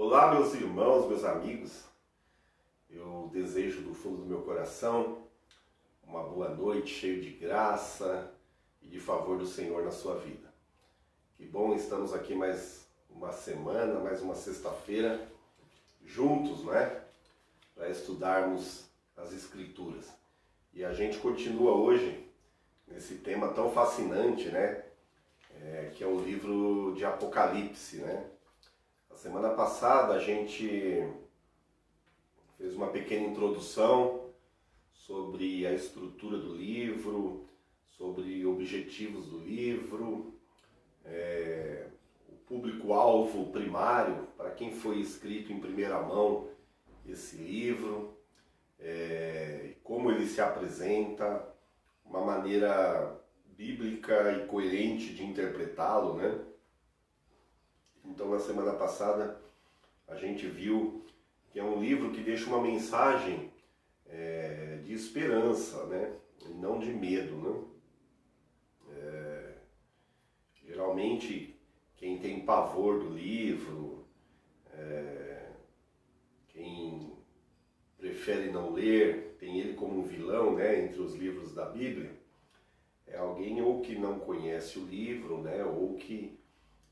Olá, meus irmãos, meus amigos. Eu desejo do fundo do meu coração uma boa noite, cheio de graça e de favor do Senhor na sua vida. Que bom, estamos aqui mais uma semana, mais uma sexta-feira, juntos, né? Para estudarmos as Escrituras. E a gente continua hoje nesse tema tão fascinante, né? Que é o livro de Apocalipse, né? A semana passada a gente fez uma pequena introdução sobre a estrutura do livro, sobre objetivos do livro, o público-alvo primário, para quem foi escrito em primeira mão esse livro, como ele se apresenta, uma maneira bíblica e coerente de interpretá-lo, né? Então, na semana passada, a gente viu que é um livro que deixa uma mensagem de esperança, né? E não de medo, né? Geralmente, quem tem pavor do livro, quem prefere não ler, tem ele como um vilão, né? Entre os livros da Bíblia, é alguém ou que não conhece o livro, né? Ou que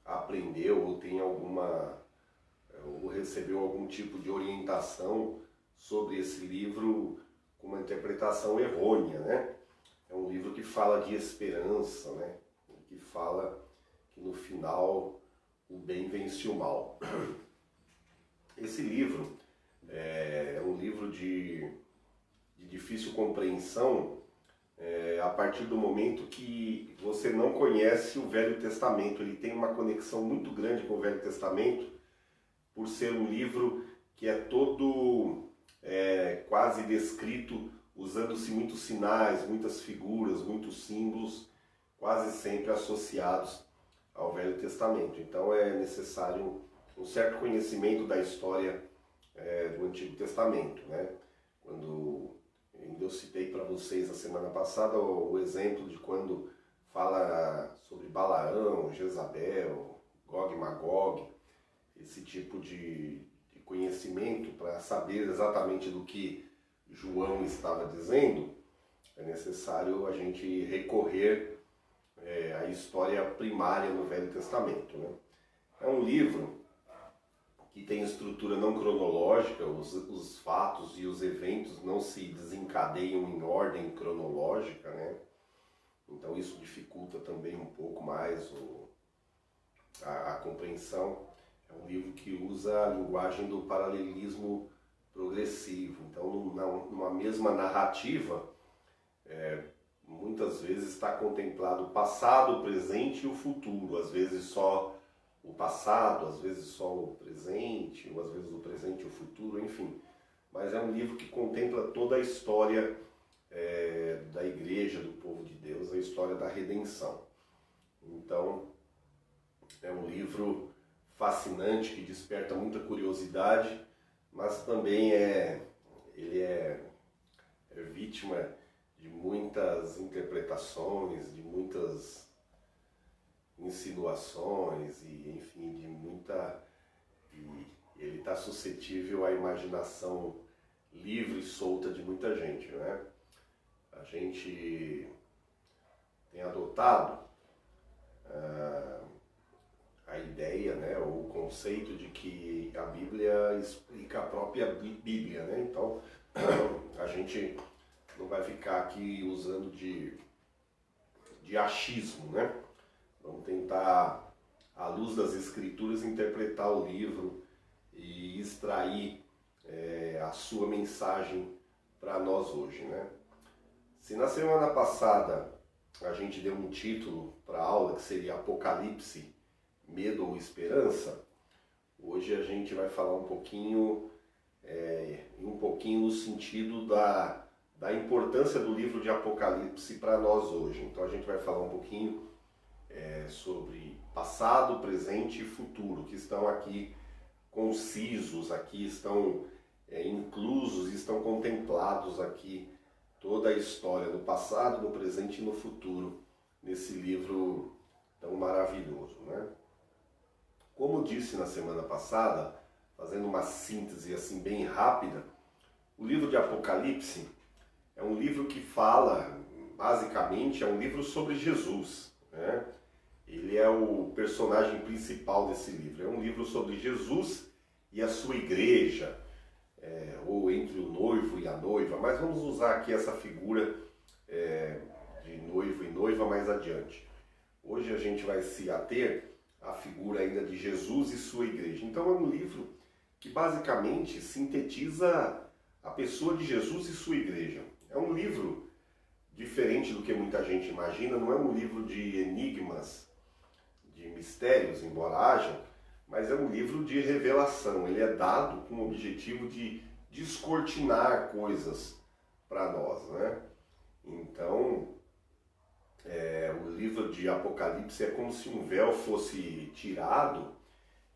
aprendeu ou tem ou recebeu algum tipo de orientação sobre esse livro com uma interpretação errônea, né? É um livro que fala de esperança, né? Que fala que no final o bem vence o mal. Esse livro é um livro de difícil compreensão a partir do momento que você não conhece o Velho Testamento. Ele tem uma conexão muito grande com o Velho Testamento, por ser um livro que é todo quase descrito usando-se muitos sinais, muitas figuras, muitos símbolos, quase sempre associados ao Velho Testamento. Então é necessário um certo conhecimento da história do Antigo Testamento, né? Quando eu citei para vocês a semana passada o exemplo de quando fala sobre Balaão, Jezabel, Gog e Magog, esse tipo de conhecimento para saber exatamente do que João estava dizendo, é necessário a gente recorrer à história primária no Velho Testamento, né? É um livro que tem estrutura não cronológica, os fatos e os eventos não se desencadeiam em ordem cronológica, né? Então isso dificulta também um pouco mais a compreensão. É um livro que usa a linguagem do paralelismo progressivo. Então, numa mesma narrativa, muitas vezes está contemplado o passado, o presente e o futuro. Às vezes só o passado, às vezes só o presente, ou às vezes o presente e o futuro, enfim. Mas é um livro que contempla toda a história da igreja, do povo de Deus, a história da redenção. Então, é um livro fascinante, que desperta muita curiosidade, mas também ele é vítima de muitas interpretações, de muitas insinuações e, enfim, ele está suscetível à imaginação livre e solta de muita gente, né? A gente tem adotado a ideia, né, ou o conceito de que a Bíblia explica a própria Bíblia, né? Então, a gente não vai ficar aqui usando de achismo, né? Vamos tentar, à luz das Escrituras, interpretar o livro e extrair a sua mensagem para nós hoje, né? Se na semana passada a gente deu um título para a aula que seria Apocalipse, Medo ou Esperança, hoje a gente vai falar um pouquinho no sentido da importância do livro de Apocalipse para nós hoje. Então a gente vai falar um pouquinho sobre passado, presente e futuro, que estão aqui concisos, aqui estão inclusos, estão contemplados aqui toda a história do passado, no presente e no futuro, nesse livro tão maravilhoso, né? Como disse na semana passada, fazendo uma síntese assim bem rápida, o livro de Apocalipse é um livro que fala, basicamente, é um livro sobre Jesus, né? Ele é o personagem principal desse livro. É um livro sobre Jesus e a sua igreja, ou entre o noivo e a noiva, mas vamos usar aqui essa figura de noivo e noiva mais adiante. Hoje a gente vai se ater à figura ainda de Jesus e sua igreja. Então é um livro que basicamente sintetiza a pessoa de Jesus e sua igreja. É um livro diferente do que muita gente imagina, não é um livro de enigmas, de mistérios, embora haja, mas é um livro de revelação. Ele é dado com o objetivo de descortinar coisas para nós, né? Então, o livro de Apocalipse é como se um véu fosse tirado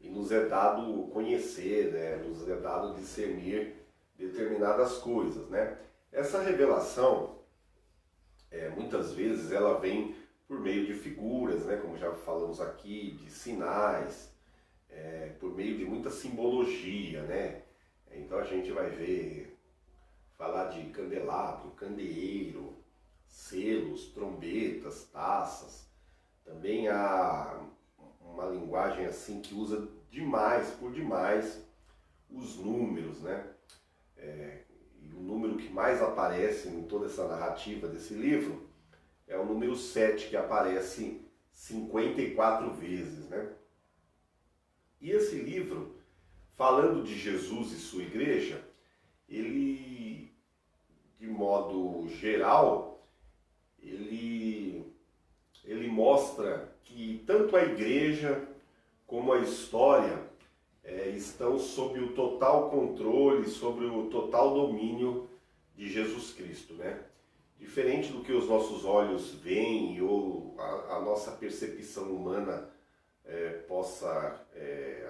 e nos é dado conhecer, né? Nos é dado discernir determinadas coisas, né? Essa revelação, muitas vezes, ela vem por meio de figuras, né? Como já falamos aqui, de sinais, por meio de muita simbologia, né? Então a gente vai falar de candelabro, candeeiro, selos, trombetas, taças. Também há uma linguagem assim que usa por demais, os números, né? E o número que mais aparece em toda essa narrativa desse livro é o número 7, que aparece 54 vezes, né? E esse livro, falando de Jesus e sua igreja, ele, de modo geral, ele mostra que tanto a igreja como a história estão sob o total controle, sobre o total domínio de Jesus Cristo, né? Diferente do que os nossos olhos veem ou a nossa percepção humana possa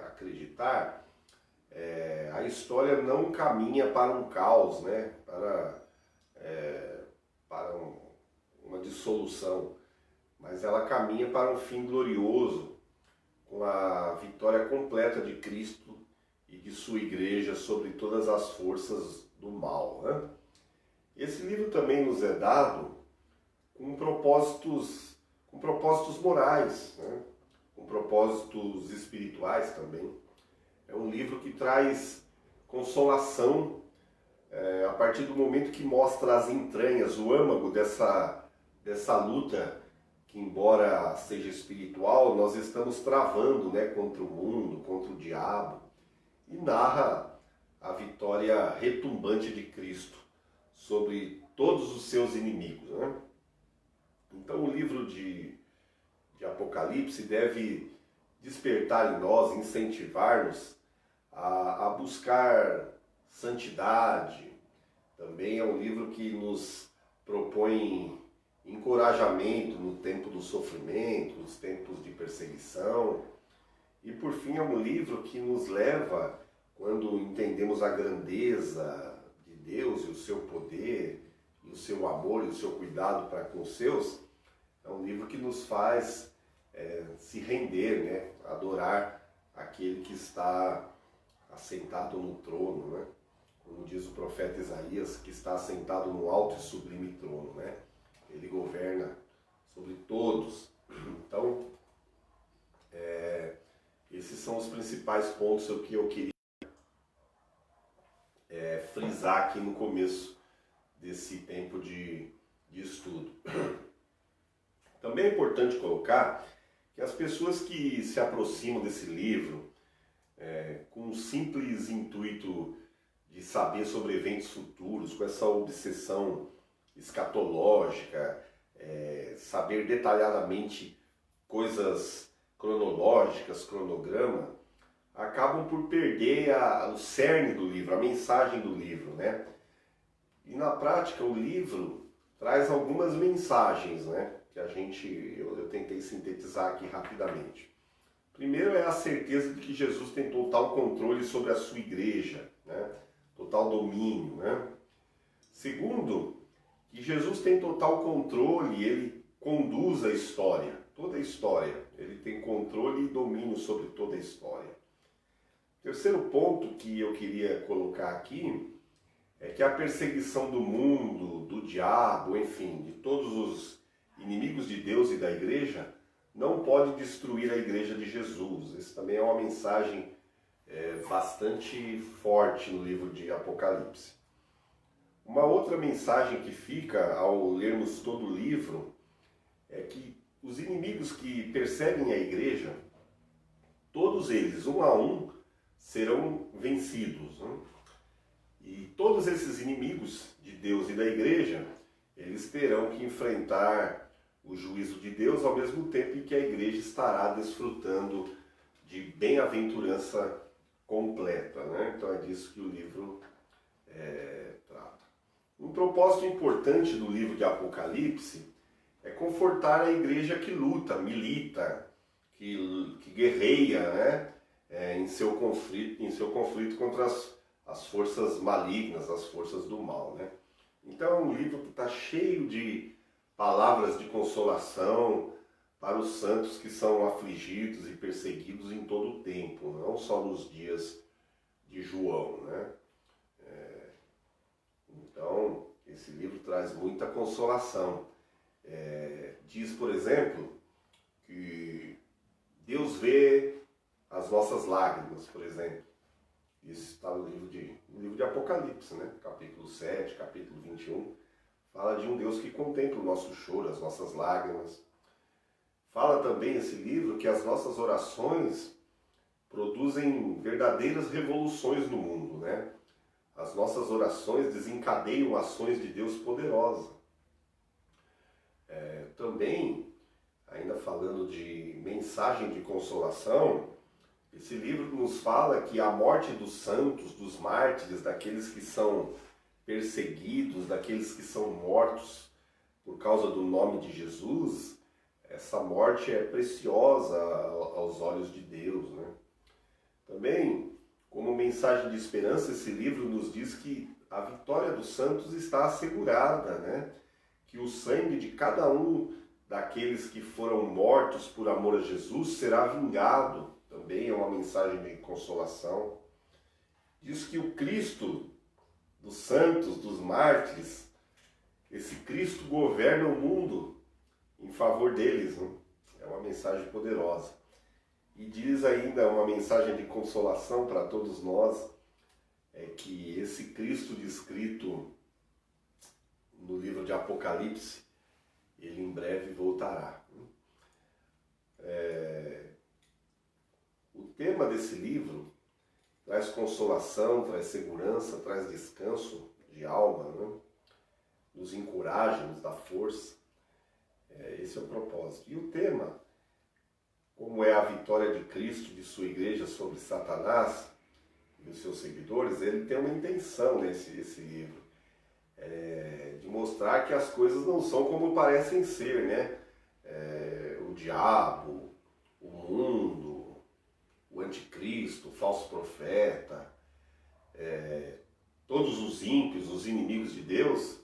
acreditar, a história não caminha para um caos, né? Para uma dissolução, mas ela caminha para um fim glorioso, com a vitória completa de Cristo e de sua igreja sobre todas as forças do mal, né? Esse livro também nos é dado com propósitos morais, né? Com propósitos espirituais também. É um livro que traz consolação a partir do momento que mostra as entranhas, o âmago dessa luta que, embora seja espiritual, nós estamos travando, né, contra o mundo, contra o diabo, e narra a vitória retumbante de Cristo sobre todos os seus inimigos, né? Então o livro de Apocalipse deve despertar em nós, incentivar-nos a buscar santidade. Também é um livro que nos propõe encorajamento no tempo do sofrimento, nos tempos de perseguição. E por fim é um livro que nos leva, quando entendemos a grandeza de Deus e o seu poder, e o seu amor e o seu cuidado para com os seus, é um livro que nos faz se render, né? Adorar aquele que está assentado no trono, né? Como diz o profeta Isaías, que está assentado no alto e sublime trono, né? Ele governa sobre todos. Então, esses são os principais pontos que eu queria frisar aqui no começo desse tempo de estudo. Também é importante colocar que as pessoas que se aproximam desse livro com um simples intuito de saber sobre eventos futuros, com essa obsessão escatológica, saber detalhadamente coisas cronológicas, cronograma, acabam por perder o cerne do livro, a mensagem do livro, né? E na prática o livro traz algumas mensagens, né? Que eu tentei sintetizar aqui rapidamente. Primeiro é a certeza de que Jesus tem total controle sobre a sua igreja, né? Total domínio, né? Segundo, que Jesus tem total controle, ele conduz a história, toda a história. Ele tem controle e domínio sobre toda a história. terceiro ponto que eu queria colocar aqui é que a perseguição do mundo, do diabo, enfim, de todos os inimigos de Deus e da igreja, não pode destruir a igreja de Jesus. Essa também é uma mensagem bastante forte no livro de Apocalipse. Uma outra mensagem que fica ao lermos todo o livro é que os inimigos que perseguem a igreja, todos eles, um a um, serão vencidos, né? E todos esses inimigos de Deus e da igreja, eles terão que enfrentar o juízo de Deus ao mesmo tempo em que a igreja estará desfrutando de bem-aventurança completa, né? Então é disso que o livro trata. Um propósito importante do livro de Apocalipse é confortar a igreja que luta, milita, que guerreia, né? Em seu conflito contra as forças malignas, as forças do mal, né? Então é um livro que está cheio de palavras de consolação para os santos que são afligidos e perseguidos em todo o tempo, não só nos dias de João, né? Então esse livro traz muita consolação. Diz, por exemplo, que Deus vê as nossas lágrimas, por exemplo. Isso está no livro de Apocalipse, né? Capítulo 7, capítulo 21. Fala de um Deus que contempla o nosso choro, as nossas lágrimas. Fala também esse livro que as nossas orações produzem verdadeiras revoluções no mundo, né? As nossas orações desencadeiam ações de Deus poderosa. Também, ainda falando de mensagem de consolação, esse livro nos fala que a morte dos santos, dos mártires, daqueles que são perseguidos, daqueles que são mortos por causa do nome de Jesus, essa morte é preciosa aos olhos de Deus, né? Também, como mensagem de esperança, esse livro nos diz que a vitória dos santos está assegurada, né? Que o sangue de cada um daqueles que foram mortos por amor a Jesus será vingado. Também é uma mensagem de consolação. Diz que o Cristo dos santos, dos mártires, esse Cristo governa o mundo em favor deles, né? É uma mensagem poderosa. E diz ainda uma mensagem de consolação para todos nós, é que esse Cristo descrito no livro de Apocalipse, ele em breve voltará. O tema desse livro traz consolação, traz segurança, traz descanso de alma, né? Nos encoraja, nos dá força. Esse é o propósito. E o tema, como é a vitória de Cristo, de sua igreja sobre Satanás e os seus seguidores, ele tem uma intenção esse livro. De mostrar que as coisas não são como parecem ser, né? O diabo, o mundo, o anticristo, o falso profeta, todos os ímpios, os inimigos de Deus,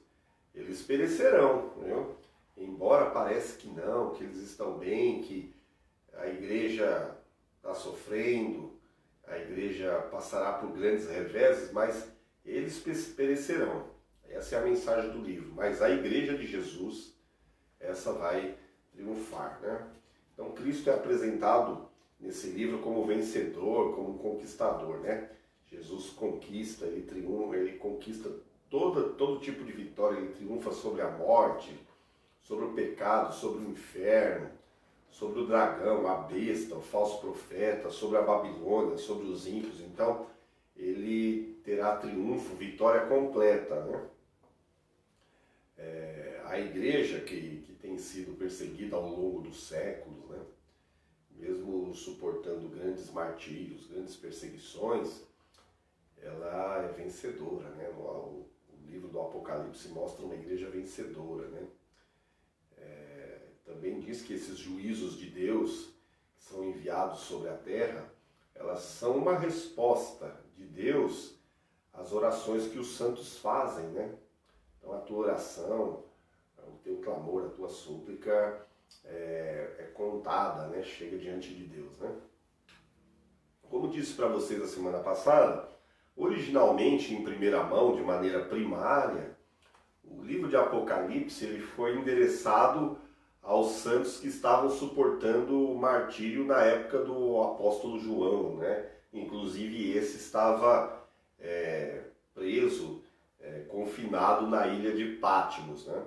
eles perecerão, viu? Embora pareça que não, que eles estão bem, que a igreja está sofrendo, a igreja passará por grandes reveses, mas eles perecerão. Essa é a mensagem do livro. Mas a igreja de Jesus, essa vai triunfar, né? Então Cristo é apresentado nesse livro como vencedor, como conquistador, né? Jesus conquista, ele triunfa, ele conquista todo tipo de vitória, ele triunfa sobre a morte, sobre o pecado, sobre o inferno, sobre o dragão, a besta, o falso profeta, sobre a Babilônia, sobre os ímpios. Então, ele terá triunfo, vitória completa, né? A igreja que tem sido perseguida ao longo dos séculos, né? Mesmo suportando grandes martírios, grandes perseguições, ela é vencedora, né? O livro do Apocalipse mostra uma igreja vencedora, né? Também diz que esses juízos de Deus que são enviados sobre a terra, elas são uma resposta de Deus às orações que os santos fazem, né? Então a tua oração, o teu clamor, a tua súplica é contada, né? Chega diante de Deus, né? como disse para vocês a semana passada, originalmente em primeira mão, de maneira primária, o livro de Apocalipse ele foi endereçado aos santos que estavam suportando o martírio na época do apóstolo João, né? Inclusive esse estava preso, confinado na ilha de Patmos, né?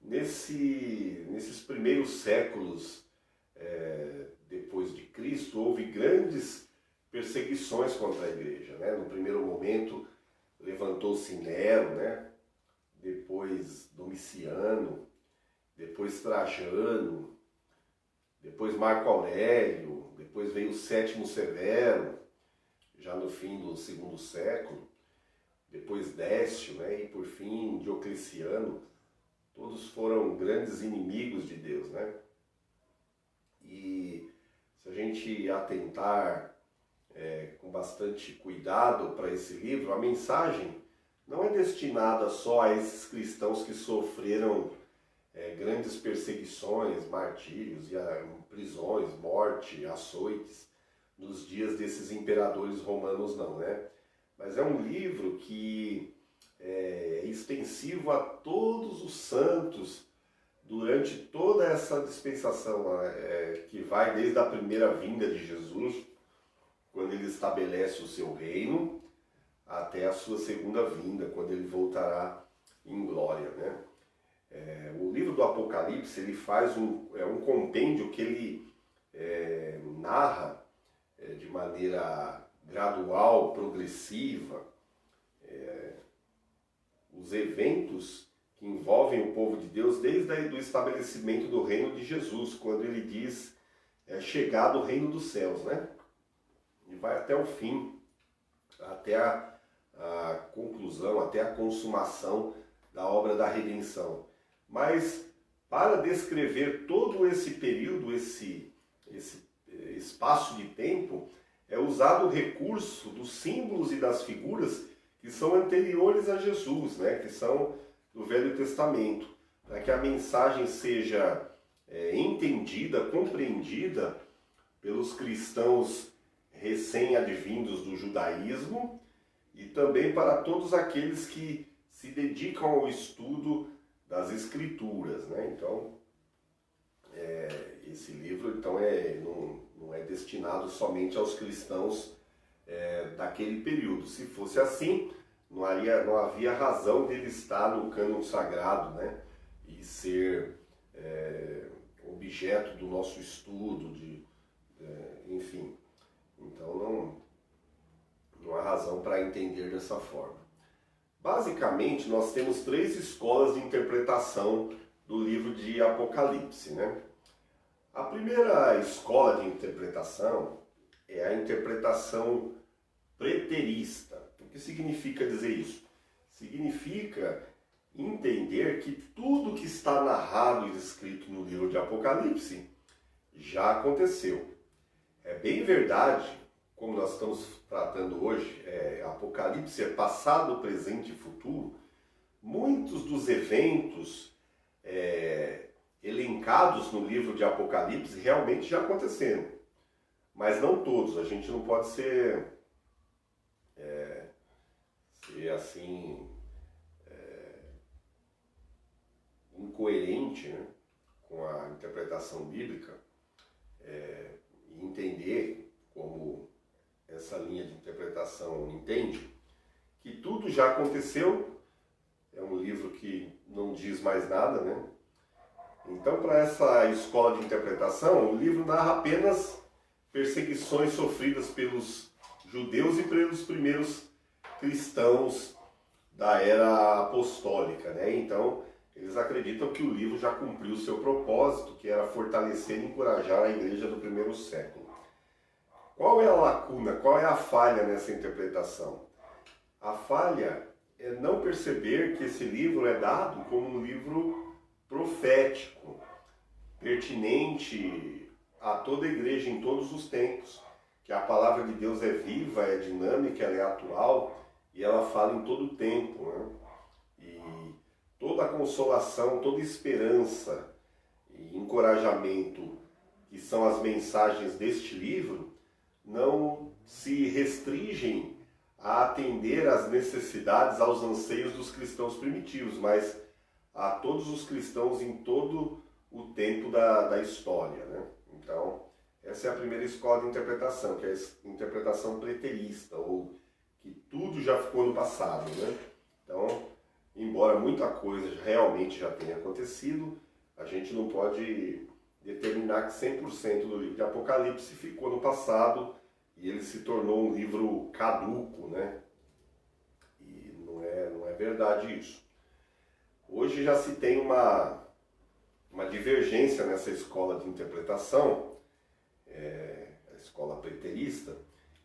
Nesses primeiros séculos depois de Cristo, houve grandes perseguições contra a igreja, né? No primeiro momento levantou-se Nero, né? Depois Domiciano, depois Trajano, depois Marco Aurélio, depois veio o Sétimo Severo, já no fim do segundo século, depois Décio, né? E por fim Diocleciano. Todos foram grandes inimigos de Deus, né? E se a gente atentar com bastante cuidado para esse livro, a mensagem não é destinada só a esses cristãos que sofreram grandes perseguições, martírios, prisões, morte, açoites, nos dias desses imperadores romanos, não, né? Mas é um livro que é extensivo a todos os santos durante toda essa dispensação que vai desde a primeira vinda de Jesus, quando ele estabelece o seu reino, até a sua segunda vinda, quando ele voltará em glória, né? O livro do Apocalipse ele faz um compêndio que ele narra de maneira gradual, progressiva, os eventos que envolvem o povo de Deus desde o estabelecimento do reino de Jesus, quando ele diz chegado o reino dos céus, né? E vai até o fim, até a conclusão, até a consumação da obra da redenção. Mas para descrever todo esse período, esse espaço de tempo, é usado o recurso dos símbolos e das figuras que são anteriores a Jesus, né? Que são do Velho Testamento, para que a mensagem seja entendida, compreendida pelos cristãos recém-advindos do judaísmo e também para todos aqueles que se dedicam ao estudo das Escrituras, né? Então, esse livro então, não é destinado somente aos cristãos daquele período. Se fosse assim, não havia razão dele estar no cânon sagrado, né? E ser objeto do nosso estudo, enfim. Então não há razão para entender dessa forma. Basicamente, nós temos 3 escolas de interpretação do livro de Apocalipse, né? A primeira escola de interpretação é a interpretação preterista. O que significa dizer isso? Significa entender que tudo que está narrado e descrito no livro de Apocalipse já aconteceu. É bem verdade, como nós estamos tratando hoje, Apocalipse é passado, presente e futuro. Muitos dos eventos elencados no livro de Apocalipse realmente já aconteceram, mas não todos. A gente não pode ser assim incoerente, né, com a interpretação bíblica e entender como essa linha de interpretação entende que tudo já aconteceu. É um livro que não diz mais nada, né? Então, para essa escola de interpretação, o livro narra apenas perseguições sofridas pelos judeus e pelos primeiros cristãos da era apostólica, né? Então, eles acreditam que o livro já cumpriu o seu propósito, que era fortalecer e encorajar a igreja do primeiro século. Qual é a lacuna, qual é a falha nessa interpretação? A falha é não perceber que esse livro é dado como um livro profético, pertinente a toda a igreja em todos os tempos, que a palavra de Deus é viva, é dinâmica, ela é atual e ela fala em todo o tempo, né? E toda a consolação, toda a esperança e encorajamento que são as mensagens deste livro não se restringem a atender às necessidades, aos anseios dos cristãos primitivos, mas a todos os cristãos em todo o tempo da história, né? Então, essa é a primeira escola de interpretação, que é a interpretação preterista, ou que tudo já ficou no passado, né? Então, embora muita coisa realmente já tenha acontecido, a gente não pode determinar que 100% do livro de Apocalipse ficou no passado e ele se tornou um livro caduco, né? E não é verdade isso. Hoje já se tem uma divergência nessa escola de interpretação, a escola preterista,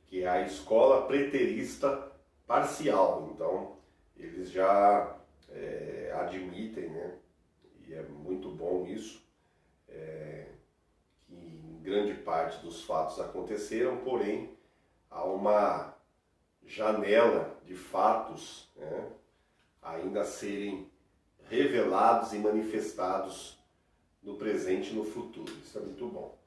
que é a escola preterista parcial. Então, eles já admitem, né? E é muito bom isso, que em grande parte dos fatos aconteceram, porém há uma janela de fatos, né, ainda a serem revelados e manifestados no presente e no futuro. Isso é muito bom.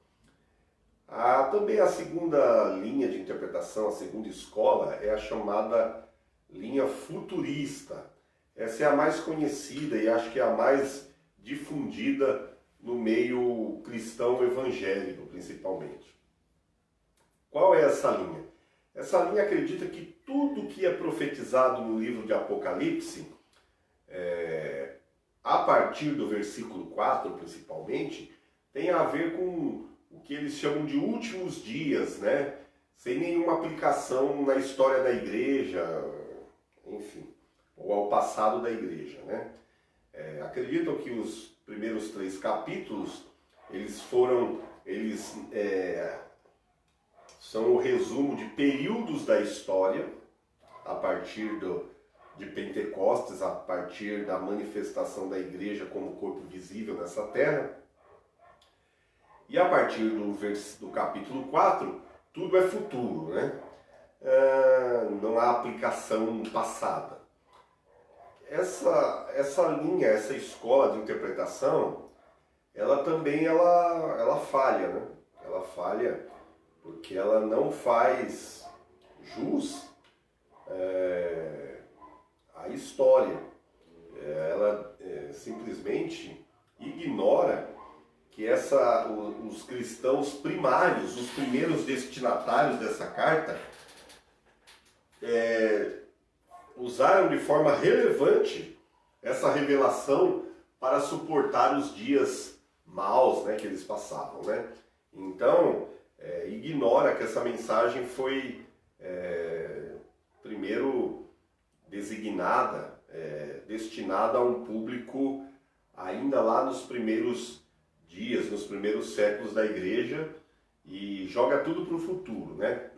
Também a segunda linha de interpretação, a segunda escola, é a chamada linha futurista. Essa é a mais conhecida e acho que é a mais difundida no meio cristão evangélico, principalmente. Qual é essa linha? Essa linha acredita que tudo que é profetizado no livro de Apocalipse, a partir do versículo 4, principalmente, tem a ver com o que eles chamam de últimos dias, né? Sem nenhuma aplicação na história da igreja, enfim, ou ao passado da igreja, né? Acreditam que os primeiros 3 capítulos, eles são o resumo de períodos da história, a partir de Pentecostes, a partir da manifestação da igreja como corpo visível nessa terra. E a partir do capítulo 4, tudo é futuro, né? Não há aplicação passada. Essa linha, essa escola de interpretação, ela também ela falha, né? Ela falha porque ela não faz jus à história. Ela simplesmente ignora que os cristãos primários, os primeiros destinatários dessa carta, usaram de forma relevante essa revelação para suportar os dias maus, né, que eles passavam, né? Então, ignora que essa mensagem foi primeiro designada, destinada a um público ainda lá nos primeiros dias, nos primeiros séculos da igreja, e joga tudo para o futuro, né?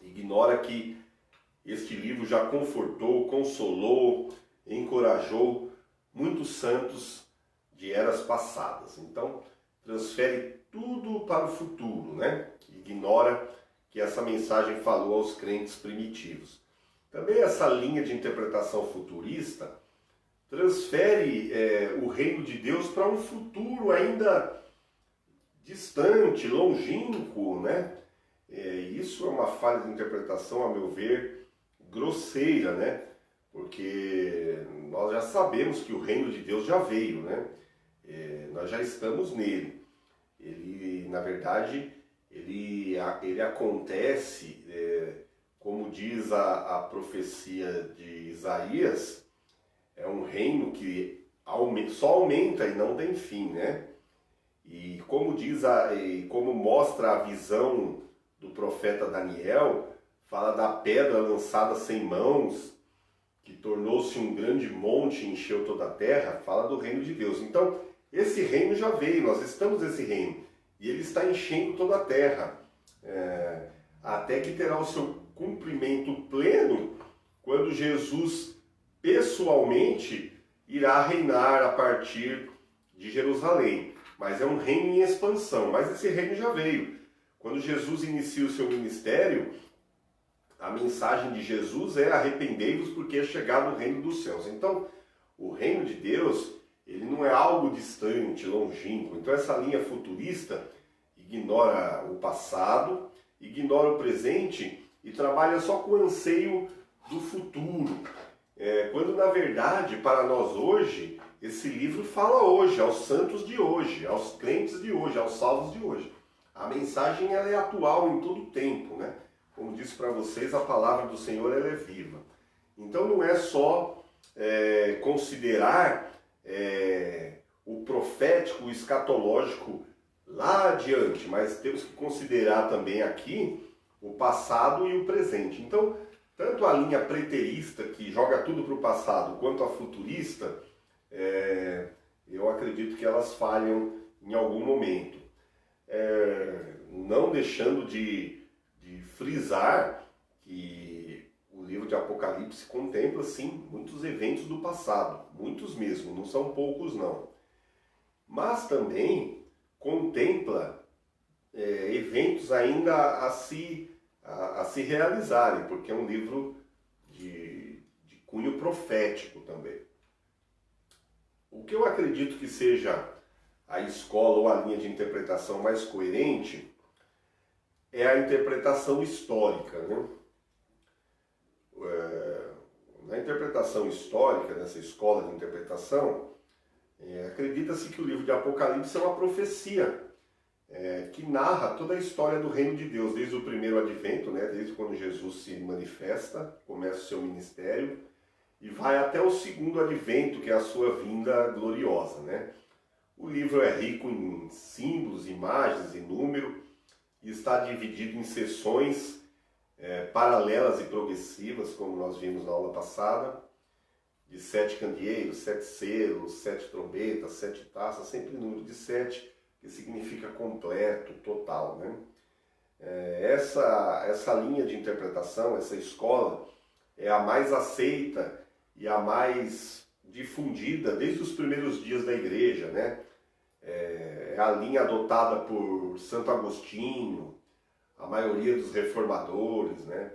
Ignora que este livro já confortou, consolou, encorajou muitos santos de eras passadas. Então, transfere tudo para o futuro, né? Ignora que essa mensagem falou aos crentes primitivos. Também essa linha de interpretação futurista transfere o reino de Deus para um futuro ainda distante, longínquo, né? Isso é uma falha de interpretação, a meu ver, grosseira, né? Porque nós já sabemos que o reino de Deus já veio, né? Nós já estamos nele. Ele, na verdade, ele acontece, como diz a profecia de Isaías, é um reino que só aumenta e não tem fim, né? E como como mostra a visão do profeta Daniel, fala da pedra lançada sem mãos, que tornou-se um grande monte e encheu toda a terra, fala do reino de Deus. Então, esse reino já veio, nós estamos nesse reino, e ele está enchendo toda a terra, até que terá o seu cumprimento pleno, quando Jesus pessoalmente irá reinar a partir de Jerusalém. Mas é um reino em expansão, mas esse reino já veio. Quando Jesus inicia o seu ministério, a mensagem de Jesus é: arrependei-vos porque é chegado o reino dos céus. Então, o reino de Deus, ele não é algo distante, longínquo. Então, essa linha futurista ignora o passado, ignora o presente e trabalha só com o anseio do futuro. Quando na verdade, para nós hoje, esse livro fala hoje, aos santos de hoje, aos crentes de hoje, aos salvos de hoje. A mensagem ela é atual em todo o tempo, né? Como disse para vocês, a palavra do Senhor ela é viva. Então não é só considerar o profético, o escatológico lá adiante, mas temos que considerar também aqui o passado e o presente. Então, tanto a linha preterista, que joga tudo para o passado, quanto a futurista, eu acredito que elas falham em algum momento. Não deixando de frisar que o livro de Apocalipse contempla, sim, muitos eventos do passado, muitos mesmo, não são poucos não. Mas também contempla eventos ainda a se realizarem, porque é um livro de cunho profético também. O que eu acredito que seja a escola ou a linha de interpretação mais coerente é a interpretação histórica, né? Na interpretação histórica, nessa escola de interpretação, acredita-se que o livro de Apocalipse é uma profecia que narra toda a história do reino de Deus, desde o primeiro advento, né? Desde quando Jesus se manifesta, começa o seu ministério, e vai até o segundo advento, que é a sua vinda gloriosa, né? O livro é rico em símbolos, imagens e número, e está dividido em seções paralelas e progressivas, como nós vimos na aula passada, de 7 candeeiros, 7 selos, 7 trombetas, 7 taças, sempre o número de 7, que significa completo, total, né? Essa linha de interpretação, essa escola, é a mais aceita e a mais difundida desde os primeiros dias da igreja, né? É a linha adotada por Santo Agostinho, a maioria dos reformadores, né?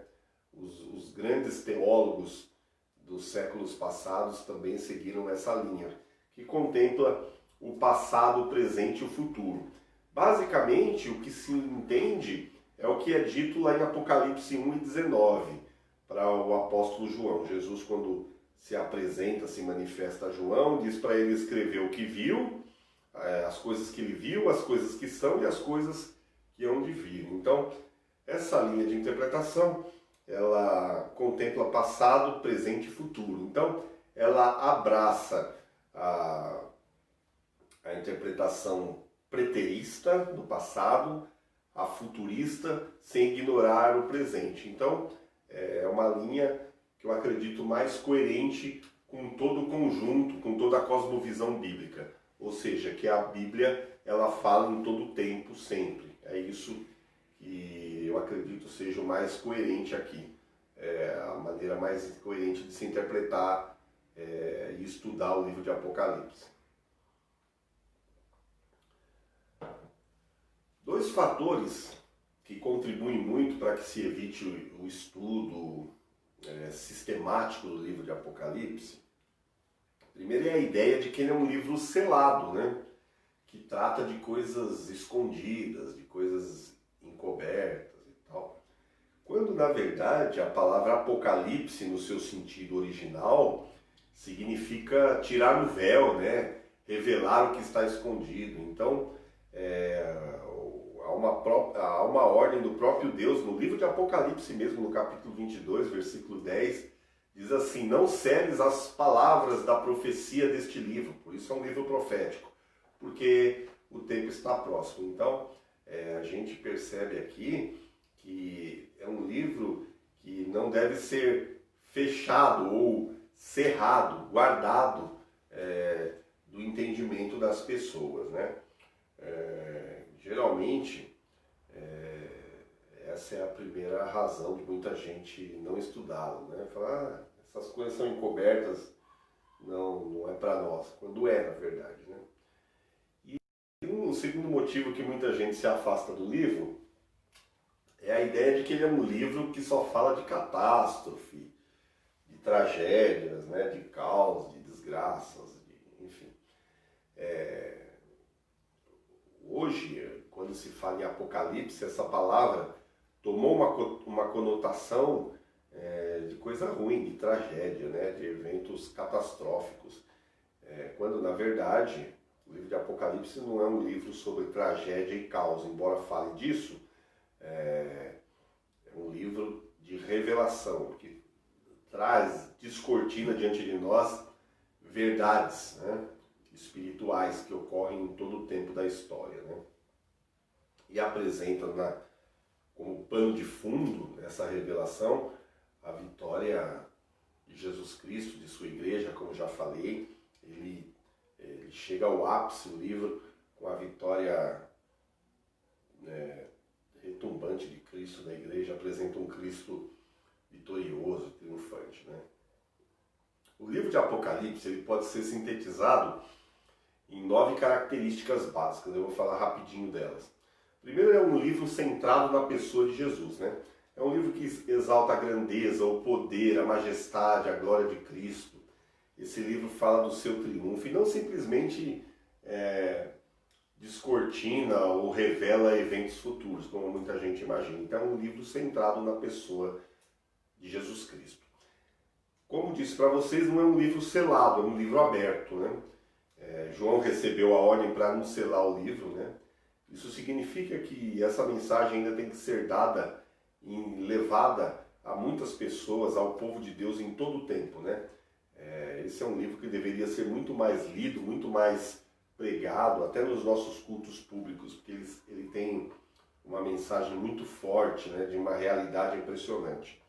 Os grandes teólogos dos séculos passados também seguiram essa linha, que contempla o passado, o presente e o futuro. Basicamente, o que se entende é o que é dito lá em Apocalipse 1 e 19, para o apóstolo João. Jesus, quando se apresenta, se manifesta a João, diz para ele escrever o que viu, as coisas que ele viu, as coisas que são e as coisas que hão de vir. Então, essa linha de interpretação, ela contempla passado, presente e futuro. Então, ela abraça a interpretação preterista do passado, a futurista, sem ignorar o presente. Então, é uma linha que eu acredito mais coerente com todo o conjunto, com toda a cosmovisão bíblica. Ou seja, que a Bíblia, ela fala em todo o tempo, sempre. É isso que eu acredito seja o mais coerente aqui. A maneira mais coerente de se interpretar e estudar o livro de Apocalipse. Dois fatores que contribuem muito para que se evite o estudo sistemático do livro de Apocalipse. Primeiro é a ideia de que ele é um livro selado, né? Que trata de coisas escondidas, de coisas encobertas e tal. Quando, na verdade, a palavra Apocalipse, no seu sentido original, significa tirar o véu, né? Revelar o que está escondido. Então, há uma ordem do próprio Deus, no livro de Apocalipse mesmo, no capítulo 22, versículo 10, diz assim: não seles as palavras da profecia deste livro, por isso é um livro profético, porque o tempo está próximo. Então, a gente percebe aqui que é um livro que não deve ser fechado ou cerrado, guardado do entendimento das pessoas, né? Geralmente, essa é a primeira razão de muita gente não estudá-lo, né? Falar, essas coisas são encobertas, não é para nós, quando na verdade, né? E um segundo motivo que muita gente se afasta do livro é a ideia de que ele é um livro que só fala de catástrofe, de tragédias, né? De caos, de desgraças, enfim. Hoje, quando se fala em Apocalipse, essa palavra tomou uma conotação de coisa ruim, de tragédia, né? De eventos catastróficos. Quando, na verdade, o livro de Apocalipse não é um livro sobre tragédia e caos, embora fale disso, é um livro de revelação, que traz, descortina diante de nós verdades, né, espirituais que ocorrem em todo o tempo da história, né? E apresenta como pano de fundo nessa revelação a vitória de Jesus Cristo, de sua igreja, como já falei. Ele chega ao ápice, o livro, com a vitória retumbante de Cristo da igreja, apresenta um Cristo vitorioso, triunfante, né? O livro de Apocalipse ele pode ser sintetizado em 9 características básicas. Eu vou falar rapidinho delas. Primeiro, é um livro centrado na pessoa de Jesus, né? É um livro que exalta a grandeza, o poder, a majestade, a glória de Cristo. Esse livro fala do seu triunfo e não simplesmente descortina ou revela eventos futuros, como muita gente imagina. Então é um livro centrado na pessoa de Jesus Cristo. Como disse para vocês, não é um livro selado, é um livro aberto, né? João recebeu a ordem para não selar o livro, né? Isso significa que essa mensagem ainda tem que ser dada e levada a muitas pessoas, ao povo de Deus em todo o tempo, né? Esse é um livro que deveria ser muito mais lido, muito mais pregado, até nos nossos cultos públicos, porque ele tem uma mensagem muito forte, né, de uma realidade impressionante.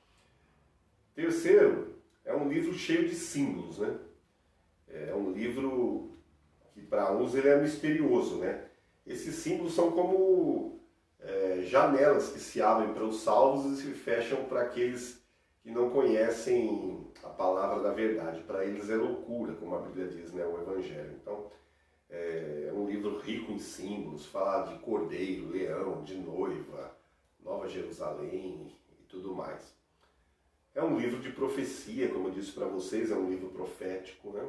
Terceiro, é um livro cheio de símbolos, né? É um livro que para uns ele é misterioso, né? Esses símbolos são como janelas que se abrem para os salvos e se fecham para aqueles que não conhecem a palavra da verdade. Para eles é loucura, como a Bíblia diz, né? O Evangelho. Então, é um livro rico em símbolos, fala de cordeiro, leão, de noiva, Nova Jerusalém e tudo mais. É um livro de profecia, como eu disse para vocês, é um livro profético, né?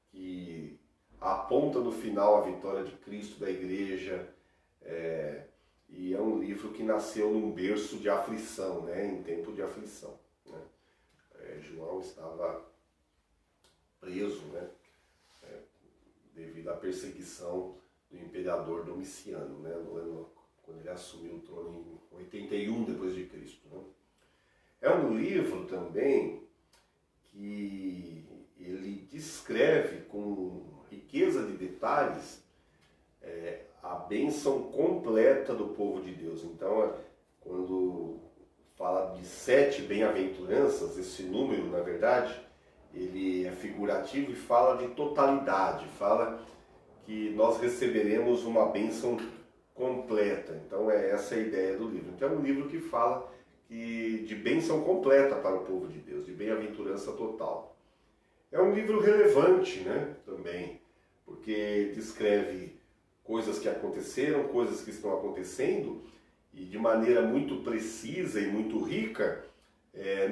Que aponta no final a vitória de Cristo, da igreja, e é um livro que nasceu num berço de aflição, né? Em tempo de aflição, né? João estava preso, né? Devido à perseguição do imperador Domiciano, né? Quando ele assumiu o trono em 81 depois de Cristo, né? É um livro também que ele descreve com riqueza de detalhes a bênção completa do povo de Deus. Então, quando fala de 7 bem-aventuranças, esse número, na verdade, ele é figurativo e fala de totalidade, fala que nós receberemos uma bênção completa. Então, essa a ideia do livro. Então, é um livro que fala de bênção completa para o povo de Deus, de bem-aventurança total. É um livro relevante, né, também, porque descreve coisas que aconteceram, coisas que estão acontecendo, e de maneira muito precisa e muito rica,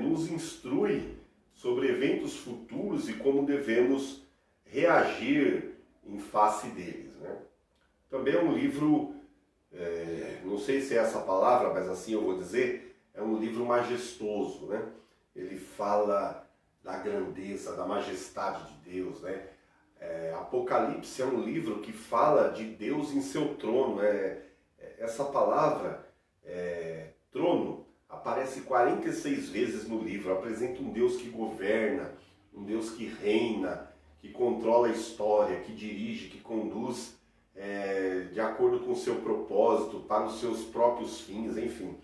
nos instrui sobre eventos futuros e como devemos reagir em face deles, né? Também é um livro, não sei se é essa palavra, mas assim eu vou dizer, é um livro majestoso, né? Ele fala da grandeza, da majestade de Deus, né? Apocalipse é um livro que fala de Deus em seu trono. Essa palavra, trono, aparece 46 vezes no livro, apresenta um Deus que governa, um Deus que reina, que controla a história, que dirige, que conduz de acordo com o seu propósito, para os seus próprios fins, enfim.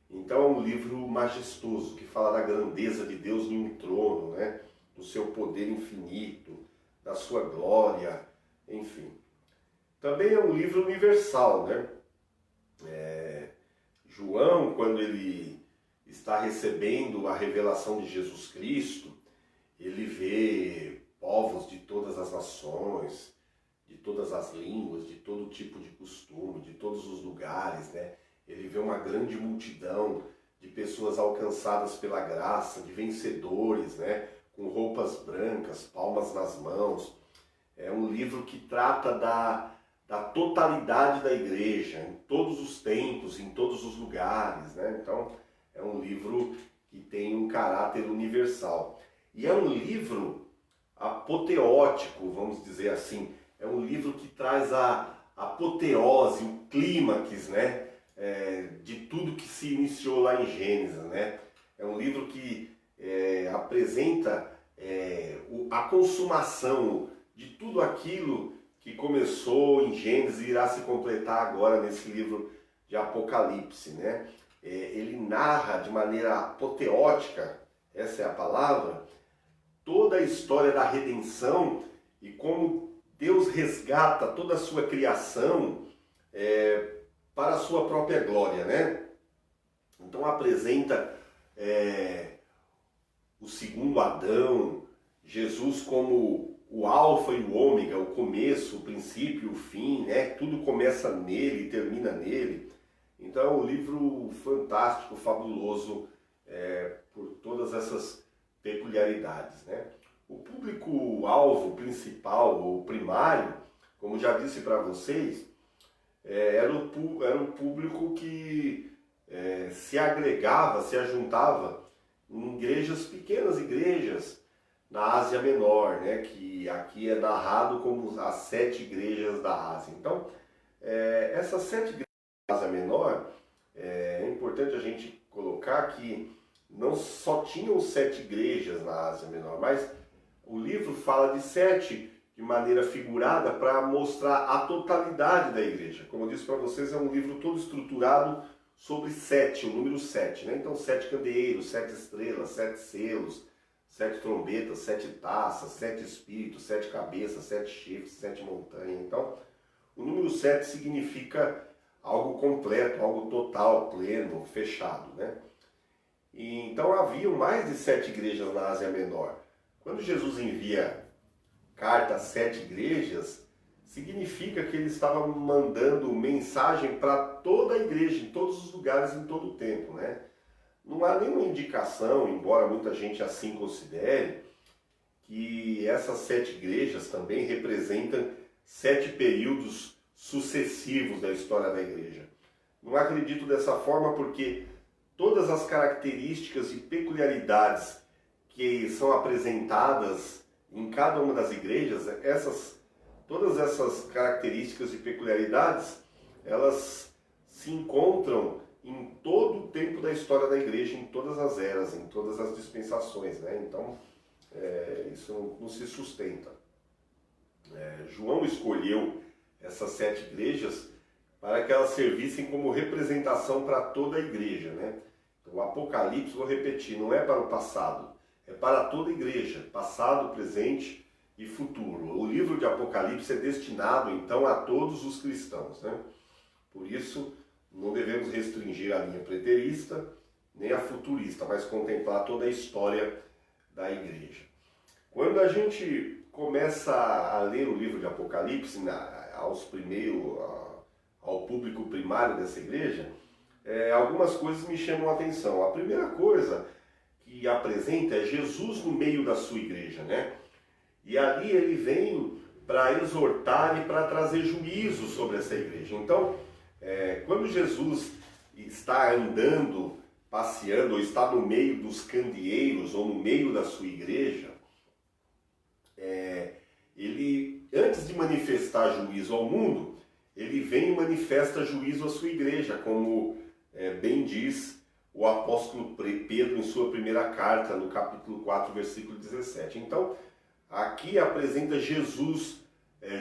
Então é um livro majestoso, que fala da grandeza de Deus em um trono, né? Do seu poder infinito, da sua glória, enfim. Também é um livro universal, né? João, quando ele está recebendo a revelação de Jesus Cristo, ele vê povos de todas as nações, de todas as línguas, de todo tipo de costume, de todos os lugares, né? Ele vê uma grande multidão de pessoas alcançadas pela graça, de vencedores, né? Com roupas brancas, palmas nas mãos. É um livro que trata da totalidade da igreja, em todos os tempos, em todos os lugares, né? Então, é um livro que tem um caráter universal. E é um livro apoteótico, vamos dizer assim. É um livro que traz a apoteose, o clímax, né? De tudo que se iniciou lá em Gênesis, né? É um livro que apresenta a consumação de tudo aquilo que começou em Gênesis e irá se completar agora nesse livro de Apocalipse, né? Ele narra de maneira apoteótica, essa é a palavra, toda a história da redenção e como Deus resgata toda a sua criação para a sua própria glória, né? Então apresenta o segundo Adão, Jesus como o alfa e o ômega, o começo, o princípio, o fim, né? Tudo começa nele e termina nele. Então é um livro fantástico, fabuloso, por todas essas peculiaridades, né? O público-alvo principal, ou primário, como já disse para vocês, era um público que se agregava, se ajuntava em igrejas, pequenas igrejas, na Ásia Menor, né? Que aqui é narrado como as 7 igrejas da Ásia. Então, essas 7 igrejas da Ásia Menor, é importante a gente colocar que não só tinham 7 igrejas na Ásia Menor, mas o livro fala de 7 de maneira figurada para mostrar a totalidade da igreja. Como eu disse para vocês, é um livro todo estruturado sobre 7, o número 7, né? Então 7 candeeiros, 7 estrelas, 7 selos, 7 trombetas, 7 taças, 7 espíritos, 7 cabeças, 7 chifres, 7 montanhas. Então, o número 7 significa algo completo, algo total, pleno, fechado, né? E, então haviam mais de 7 igrejas na Ásia Menor. Quando Jesus envia carta a 7 igrejas, significa que ele estava mandando mensagem para toda a igreja, em todos os lugares, em todo o tempo, né? Não há nenhuma indicação, embora muita gente assim considere, que essas 7 igrejas também representam 7 períodos sucessivos da história da igreja. Não acredito dessa forma porque todas as características e peculiaridades que são apresentadas em cada uma das igrejas, todas essas características e peculiaridades, elas se encontram em todo o tempo da história da igreja, em todas as eras, em todas as dispensações, né? Então, isso não se sustenta. João escolheu essas 7 igrejas para que elas servissem como representação para toda a igreja, né? Então, o Apocalipse, vou repetir, não é para o passado, é para toda a igreja, passado, presente e futuro. O livro de Apocalipse é destinado, então, a todos os cristãos, né? Por isso, não devemos restringir a linha preterista, nem a futurista, mas contemplar toda a história da igreja. Quando a gente começa a ler o livro de Apocalipse, ao público primário dessa igreja, algumas coisas me chamam a atenção. A primeira coisa que apresenta é Jesus no meio da sua igreja, né? E ali ele vem para exortar e para trazer juízo sobre essa igreja. Então, quando Jesus está andando, passeando, ou está no meio dos candeeiros, ou no meio da sua igreja, ele, antes de manifestar juízo ao mundo, ele vem e manifesta juízo à sua igreja, como bem diz o apóstolo Pedro em sua primeira carta, no capítulo 4, versículo 17. Então, aqui apresenta Jesus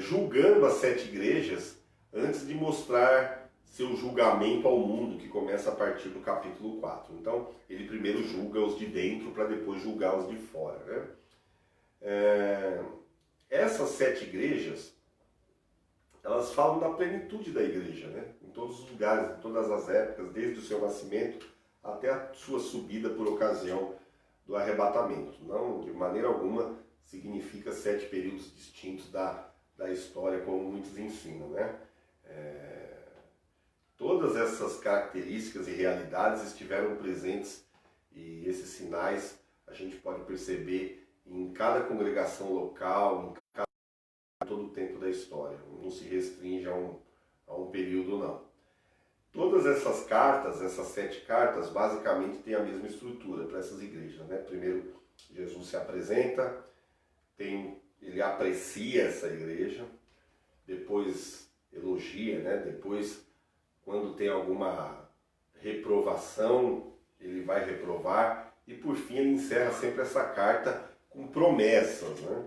julgando as 7 igrejas antes de mostrar seu julgamento ao mundo, que começa a partir do capítulo 4. Então, ele primeiro julga os de dentro para depois julgar os de fora, né? Essas 7 igrejas, elas falam da plenitude da igreja, né? Em todos os lugares, em todas as épocas, desde o seu nascimento até a sua subida por ocasião do arrebatamento. Não, de maneira alguma, significa 7 períodos distintos da história, como muitos ensinam, né? Todas essas características e realidades estiveram presentes e esses sinais a gente pode perceber em cada congregação local, em cada todo o tempo da história, não se restringe a um período não. Todas essas cartas, essas 7 cartas, basicamente têm a mesma estrutura para essas igrejas, né? Primeiro, Jesus se apresenta, ele aprecia essa igreja, depois elogia, né? Depois, quando tem alguma reprovação, ele vai reprovar, e por fim ele encerra sempre essa carta com promessas, né?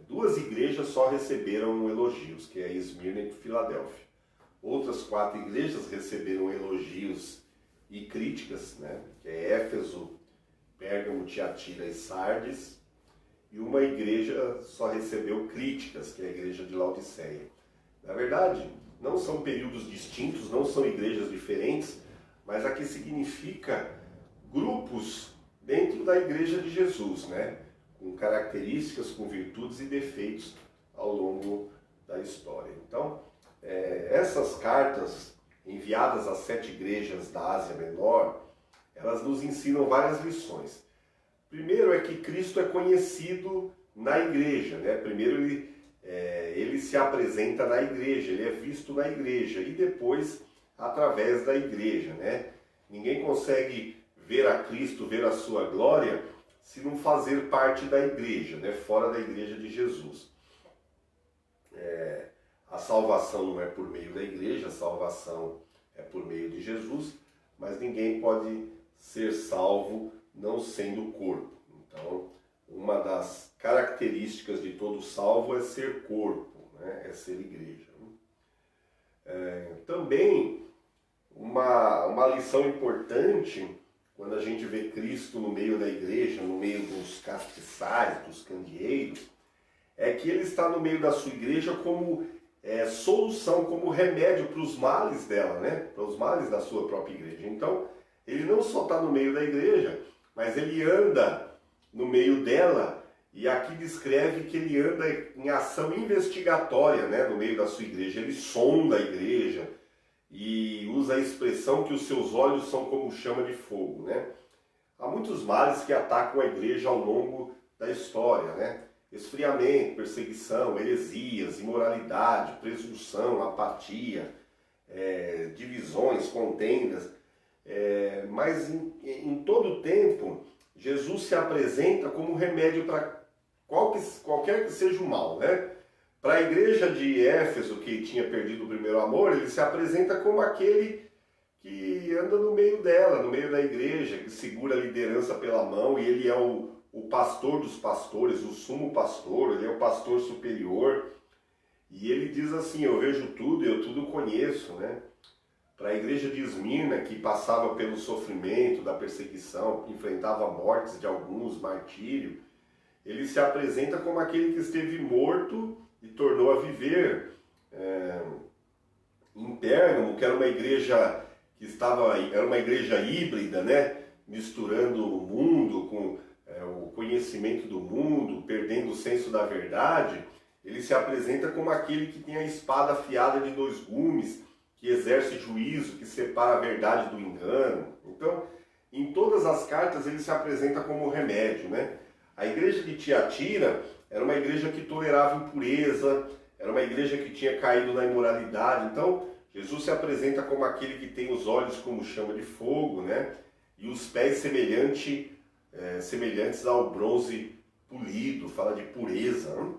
2 igrejas só receberam elogios, que é Esmirna e Filadélfia. Outras 4 igrejas receberam elogios e críticas, né? Que é Éfeso, Pérgamo, Tiatira e Sardes. E uma igreja só recebeu críticas, que é a igreja de Laodiceia. Na verdade, não são períodos distintos, não são igrejas diferentes, mas aqui significa grupos dentro da igreja de Jesus, né? Com características, com virtudes e defeitos ao longo da história. Então, essas cartas enviadas às 7 igrejas da Ásia Menor, elas nos ensinam várias lições. Primeiro é que Cristo é conhecido na igreja, né? Primeiro ele se apresenta na igreja, ele é visto na igreja e depois através da igreja, né? Ninguém consegue ver a Cristo, ver a sua glória, se não fazer parte da igreja, né? Fora da igreja de Jesus. A salvação não é por meio da igreja, a salvação é por meio de Jesus, mas ninguém pode ser salvo não sendo corpo. Então, uma das características de todo salvo é ser corpo, né? É ser igreja. Também, uma lição importante, quando a gente vê Cristo no meio da igreja, no meio dos castiçais, dos candeeiros, é que ele está no meio da sua igreja como solução, como remédio para os males dela, né? Para os males da sua própria igreja. Então, ele não só está no meio da igreja, mas ele anda no meio dela, e aqui descreve que ele anda em ação investigatória, né? No meio da sua igreja. Ele sonda a igreja e usa a expressão que os seus olhos são como chama de fogo, né? Há muitos males que atacam a igreja ao longo da história, né? Esfriamento, perseguição, heresias, imoralidade, presunção, apatia, divisões, contendas. Mas em todo tempo, Jesus se apresenta como remédio para qualquer que seja o mal, né? Para a igreja de Éfeso, que tinha perdido o primeiro amor, ele se apresenta como aquele que anda no meio dela, no meio da igreja, que segura a liderança pela mão, e ele é o pastor dos pastores, o sumo pastor, ele é o pastor superior, e ele diz assim: eu vejo tudo, eu tudo conheço, né? Para a igreja de Esmirna, que passava pelo sofrimento da perseguição, enfrentava mortes de alguns, martírio, ele se apresenta como aquele que esteve morto e tornou a viver. Em Pérgamo, que era uma igreja era uma igreja híbrida, né? Misturando o mundo com o conhecimento do mundo, perdendo o senso da verdade, ele se apresenta como aquele que tem a espada afiada de 2 gumes, que exerce juízo, que separa a verdade do engano. Então, em todas as cartas ele se apresenta como remédio, né? A igreja de Tiatira era uma igreja que tolerava impureza, era uma igreja que tinha caído na imoralidade. Então, Jesus se apresenta como aquele que tem os olhos como chama de fogo, né? E os pés semelhantes ao bronze polido, fala de pureza, né?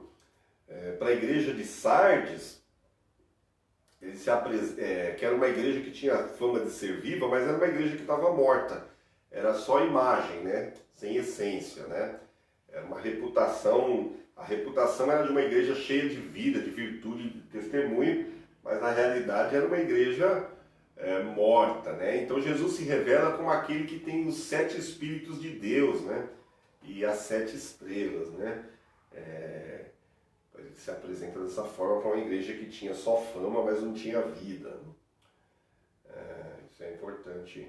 Para a igreja de Sardes, ele que era uma igreja que tinha fama de ser viva, mas era uma igreja que estava morta. Era só imagem, né? Sem essência, né? Era uma reputação, a reputação era de uma igreja cheia de vida, de virtude, de testemunho, mas na realidade era uma igreja morta, né? Então Jesus se revela como aquele que tem os 7 Espíritos de Deus, né? E as 7 estrelas, né? Ele se apresenta dessa forma para uma igreja que tinha só fama, mas não tinha vida. Isso é importante.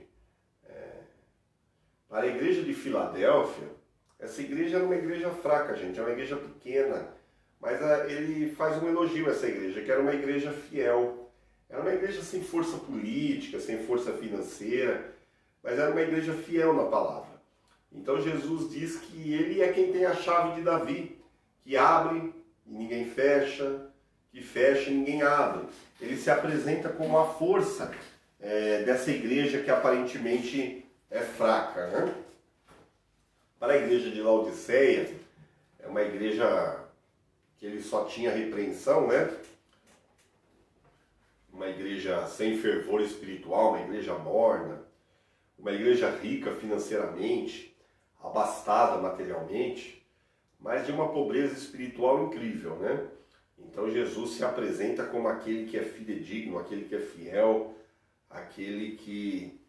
Para a igreja de Filadélfia, essa igreja era uma igreja fraca, gente, é uma igreja pequena, mas ele faz um elogio a essa igreja, que era uma igreja fiel. Era uma igreja sem força política, sem força financeira, mas era uma igreja fiel na palavra. Então Jesus diz que ele é quem tem a chave de Davi, que abre e ninguém fecha, que fecha e ninguém abre. Ele se apresenta como a força dessa igreja que aparentemente é fraca, né? Para a igreja de Laodiceia, é uma igreja que ele só tinha repreensão, né? Uma igreja sem fervor espiritual, uma igreja morna, uma igreja rica financeiramente, abastada materialmente, mas de uma pobreza espiritual incrível, né? Então Jesus se apresenta como aquele que é fidedigno, aquele que é fiel, aquele que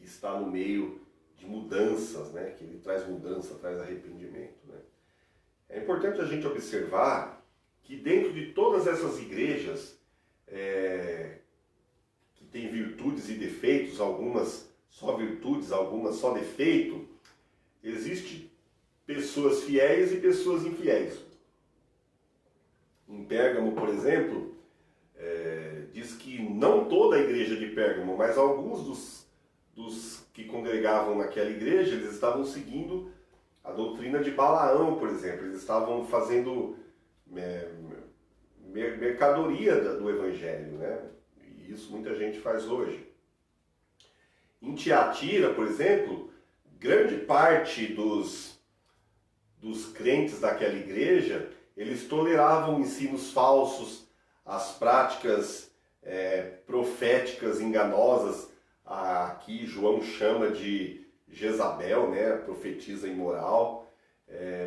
está no meio de mudanças, né? Que ele traz mudança, traz arrependimento, né? É importante a gente observar que dentro de todas essas igrejas que têm virtudes e defeitos, algumas só virtudes, algumas só defeito, existem pessoas fiéis e pessoas infiéis. Em Pérgamo, por exemplo, diz que não toda a igreja de Pérgamo, mas alguns dos que congregavam naquela igreja, eles estavam seguindo a doutrina de Balaão, por exemplo. Eles estavam fazendo mercadoria do evangelho, né? E isso muita gente faz hoje. Em Tiatira, por exemplo, grande parte dos crentes daquela igreja, eles toleravam ensinos falsos, as práticas proféticas enganosas. Aqui João chama de Jezabel, né, profetisa imoral.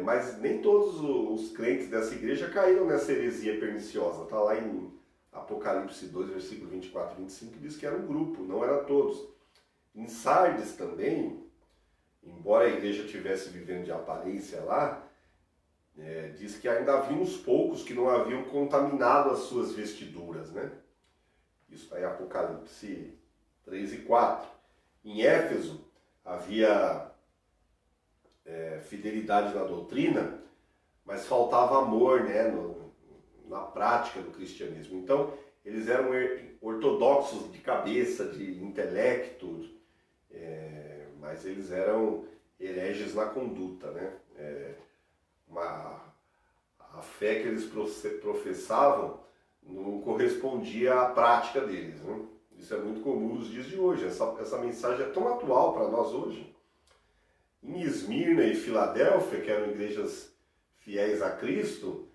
Mas nem todos os crentes dessa igreja caíram nessa heresia perniciosa. Está lá em Apocalipse 2, versículo 24 e 25, diz que era um grupo, não era todos. Em Sardes também, embora a igreja estivesse vivendo de aparência lá, diz que ainda havia uns poucos que não haviam contaminado as suas vestiduras, né? Isso está em Apocalipse 3 e 4. Em Éfeso havia fidelidade na doutrina, mas faltava amor, né, na prática do cristianismo. Então, eles eram ortodoxos de cabeça, de intelecto, mas eles eram hereges na conduta, né? A fé que eles professavam não correspondia à prática deles, né? Isso é muito comum nos dias de hoje. Essa mensagem é tão atual para nós hoje. Em Esmirna e Filadélfia, que eram igrejas fiéis a Cristo,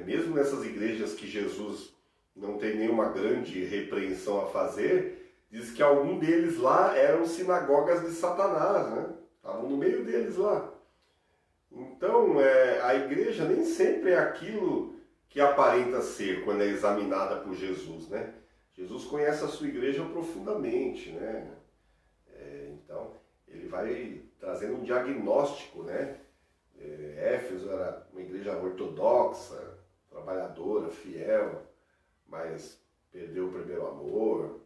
mesmo nessas igrejas que Jesus não tem nenhuma grande repreensão a fazer, diz que algum deles lá eram sinagogas de Satanás, né? Estavam no meio deles lá. Então, a igreja nem sempre é aquilo que aparenta ser quando é examinada por Jesus, né? Jesus conhece a sua igreja profundamente, né? Então, ele vai trazendo um diagnóstico, né? Éfeso era uma igreja ortodoxa, trabalhadora, fiel, mas perdeu o primeiro amor.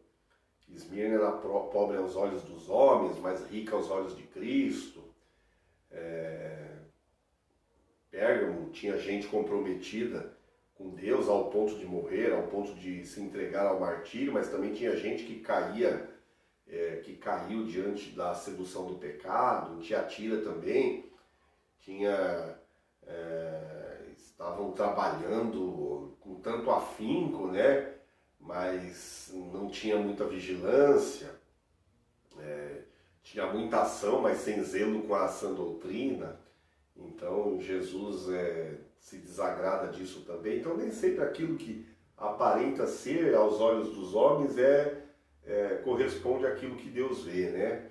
Esmirna era pobre aos olhos dos homens, mas rica aos olhos de Cristo. Pérgamo tinha gente comprometida com Deus ao ponto de morrer, ao ponto de se entregar ao martírio, mas também tinha gente que caiu diante da sedução do pecado. Em Tiatira também estavam trabalhando com tanto afinco, né? Mas não tinha muita vigilância, tinha muita ação, mas sem zelo com a sã doutrina. Então Jesus se desagrada disso também. Então nem sempre aquilo que aparenta ser aos olhos dos homens corresponde àquilo que Deus vê, né?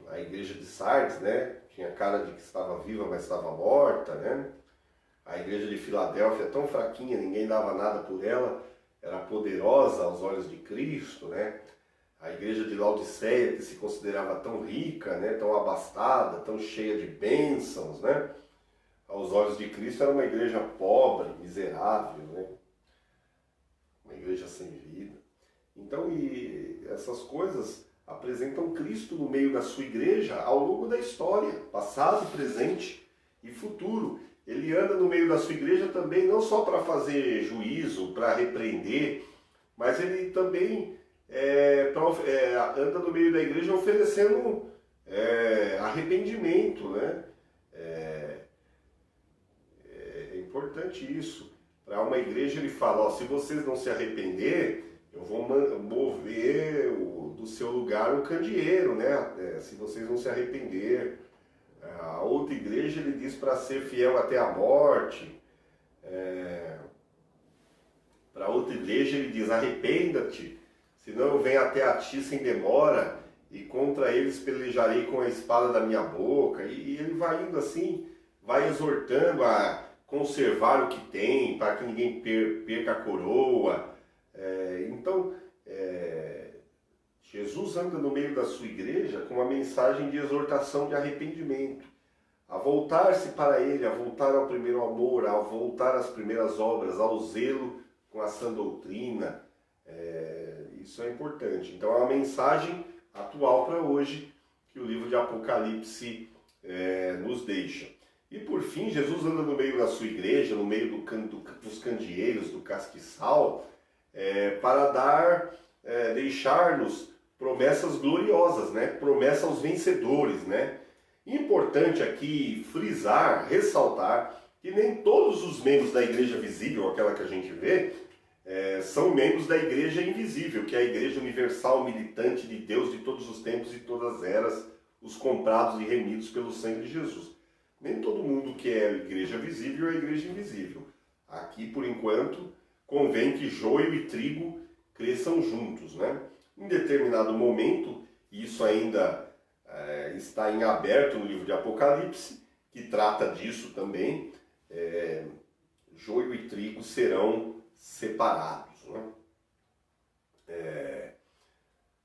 A igreja de Sardes, né, tinha cara de que estava viva, mas estava morta, né? A igreja de Filadélfia, tão fraquinha, ninguém dava nada por ela, era poderosa aos olhos de Cristo, né? A igreja de Laodiceia, que se considerava tão rica, né, tão abastada, tão cheia de bênçãos, né? Aos olhos de Cristo era uma igreja pobre, miserável, né? Uma igreja sem vida. Então, essas coisas apresentam Cristo no meio da sua igreja ao longo da história, passado, presente e futuro. Ele anda no meio da sua igreja também não só para fazer juízo, para repreender, mas ele também anda no meio da igreja oferecendo arrependimento, né? É importante isso. Para uma igreja ele fala, ó, se vocês não se arrepender, eu vou mover do seu lugar um candeeiro, né? Se vocês não se arrepender. A outra igreja ele diz para ser fiel até a morte. Para outra igreja ele diz, arrependa-te, senão eu venho até a ti sem demora, e contra eles pelejarei com a espada da minha boca. E ele vai indo assim, vai exortando a conservar o que tem, para que ninguém perca a coroa. Então, Jesus anda no meio da sua igreja com uma mensagem de exortação de arrependimento, a voltar-se para Ele, a voltar ao primeiro amor, a voltar às primeiras obras, ao zelo com a sã doutrina. Isso é importante. Então é uma mensagem atual para hoje que o livro de Apocalipse nos deixa. E por fim, Jesus anda no meio da sua igreja, no meio dos candeeiros, do castiçal, para deixar-nos promessas gloriosas, né? Promessa aos vencedores, né? Importante aqui frisar, ressaltar que nem todos os membros da igreja visível, aquela que a gente vê, são membros da igreja invisível, que é a igreja universal, militante de Deus de todos os tempos e todas as eras, os comprados e remidos pelo sangue de Jesus. Nem todo mundo que é igreja visível é igreja invisível. Aqui, por enquanto, convém que joio e trigo cresçam juntos, né? Em determinado momento, isso ainda está em aberto no livro de Apocalipse, que trata disso também, joio e trigo serão separados, né?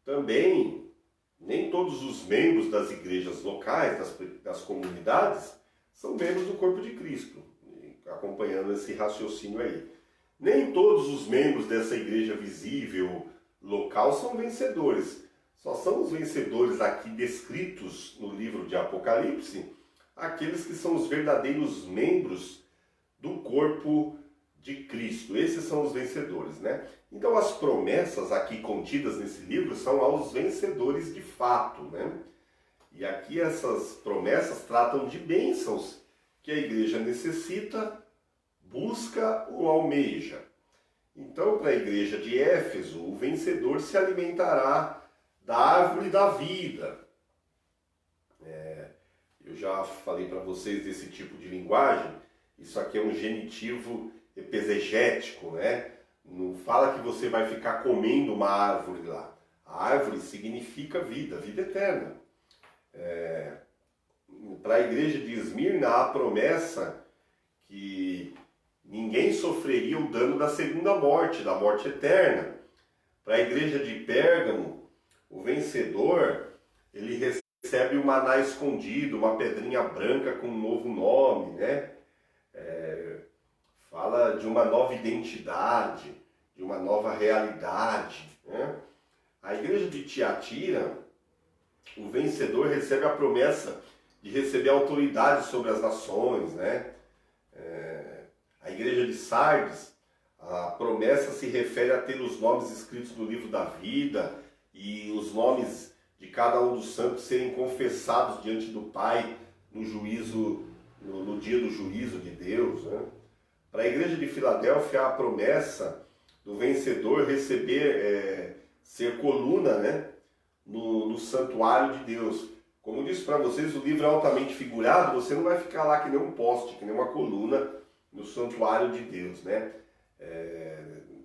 Também, nem todos os membros das igrejas locais, das comunidades, são membros do corpo de Cristo, acompanhando esse raciocínio aí. Nem todos os membros dessa igreja visível local são vencedores. Só são os vencedores aqui descritos no livro de Apocalipse, aqueles que são os verdadeiros membros do corpo de Cristo. Esses são os vencedores, né? Então as promessas aqui contidas nesse livro são aos vencedores de fato, né? E aqui essas promessas tratam de bênçãos que a igreja necessita, busca ou almeja. Então, para a igreja de Éfeso, o vencedor se alimentará da árvore da vida. Eu já falei para vocês desse tipo de linguagem. Isso aqui é um genitivo epesegético, né? Não fala que você vai ficar comendo uma árvore lá. A árvore significa vida, vida eterna. Para a igreja de Esmirna, há a promessa que ninguém sofreria o dano da segunda morte, da morte eterna. Para a igreja de Pérgamo, o vencedor, ele recebe o maná escondido, uma pedrinha branca com um novo nome, né? Fala de uma nova identidade, de uma nova realidade, né? A igreja de Tiatira, o vencedor recebe a promessa de receber autoridade sobre as nações, né? A igreja de Sardes, a promessa se refere a ter os nomes escritos no livro da vida e os nomes de cada um dos santos serem confessados diante do Pai no juízo, no dia do juízo de Deus, né? Para a igreja de Filadélfia, a promessa do vencedor receber, ser coluna, né? No santuário de Deus. Como eu disse para vocês, o livro é altamente figurado, você não vai ficar lá que nem um poste, que nem uma coluna no santuário de Deus, né?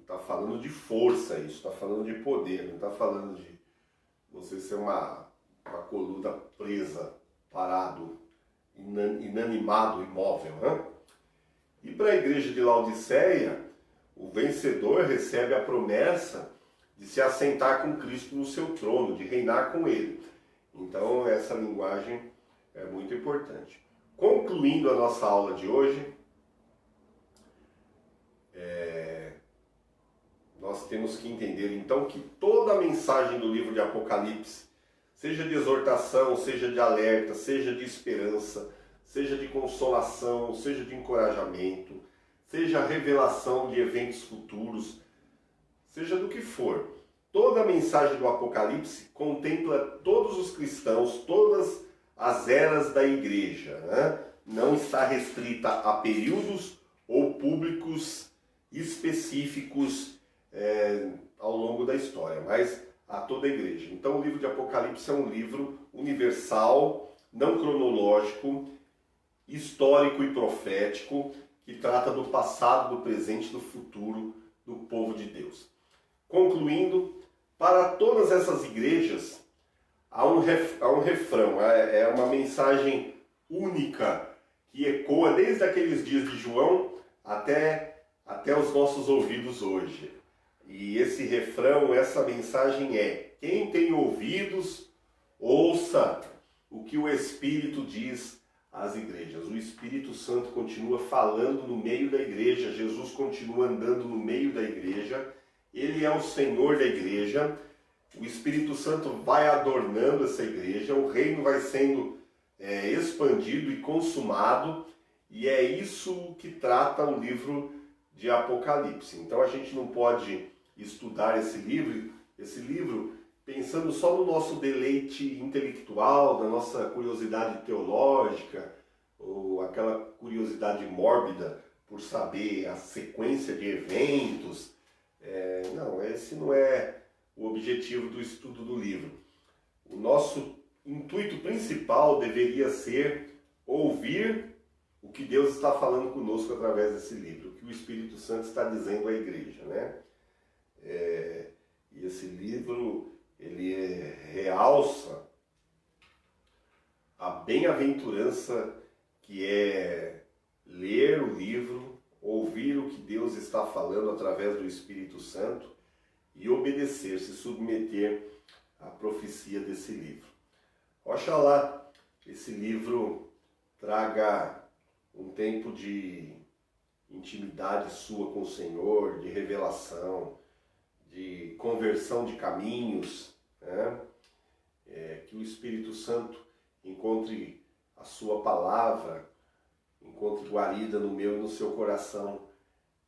Está falando de força isso, está falando de poder, não está falando de você ser uma coluna presa, parado, inanimado, imóvel, né? E para a igreja de Laodiceia, o vencedor recebe a promessa de se assentar com Cristo no seu trono, de reinar com Ele. Então essa linguagem é muito importante. Concluindo a nossa aula de hoje, nós temos que entender então que toda a mensagem do livro de Apocalipse, seja de exortação, seja de alerta, seja de esperança, seja de consolação, seja de encorajamento, seja revelação de eventos futuros, seja do que for, toda a mensagem do Apocalipse contempla todos os cristãos, todas as eras da igreja, né? Não está restrita a períodos ou públicos específicos ao longo da história, mas a toda a igreja. Então o livro de Apocalipse é um livro universal, não cronológico, histórico e profético, que trata do passado, do presente e do futuro do povo de Deus. Concluindo, para todas essas igrejas há um refrão, é uma mensagem única que ecoa desde aqueles dias de João até os nossos ouvidos hoje. E esse refrão, essa mensagem é: quem tem ouvidos, ouça o que o Espírito diz às igrejas. O Espírito Santo continua falando no meio da igreja, Jesus continua andando no meio da igreja, Ele é o Senhor da igreja, o Espírito Santo vai adornando essa igreja, o reino vai sendo expandido e consumado, e é isso que trata o livro de Apocalipse. Então a gente não pode estudar esse livro pensando só no nosso deleite intelectual, na nossa curiosidade teológica, ou aquela curiosidade mórbida por saber a sequência de eventos. Não, esse não é o objetivo do estudo do livro. O nosso intuito principal deveria ser ouvir o que Deus está falando conosco através desse livro, o que o Espírito Santo está dizendo à igreja, né? E esse livro, ele realça a bem-aventurança que é ler o livro, ouvir o que Deus está falando através do Espírito Santo e obedecer, se submeter à profecia desse livro. Oxalá esse livro traga um tempo de intimidade sua com o Senhor, de revelação, de conversão de caminhos, né? Que o Espírito Santo encontre a sua palavra, encontre guarida no meu e no seu coração,